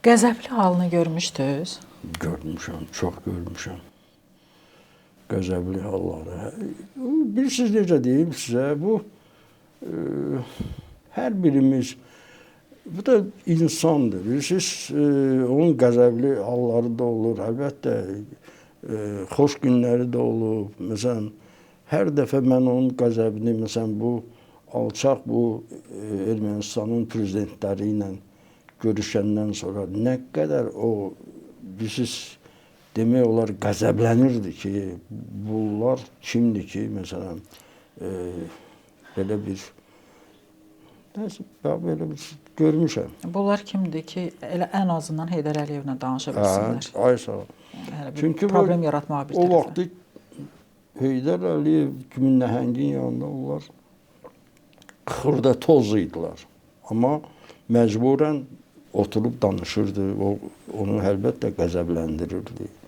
Qəzəbli halını görmüşdünüz? Görmüşəm, çox görmüşəm. Qəzəbli halları. Bilirsiniz necə deyim sizə, bu hər birimiz, bu da insandır. Bilirsiniz, onun qəzəbli halları da olur. Əlbəttə, xoş günləri də olub. Məsələn, hər dəfə mən onun qəzəbini, məsələn, bu alçaq bu Ermənistanın prezidentləri ilə görüşəndən sonra nə qədər o, bilirsiniz, demək olar qəzəblənirdi ki, bunlar kimdir ki, məsələn, belə bir, nəsə, belə bir görmüşəm. Bunlar kimdir ki, elə ən azından Heydər Əliyevlə danışa bilsinlər? Ay sağ ol. Çünki problem yaratmağa bir o tərəfə. vaxtı Heydər Əliyev kimi nəhəngin yanında onlar xırda toz idilər. Amma məcburən oturub danışırdı, onu əlbəttə qəzəbləndirirdi.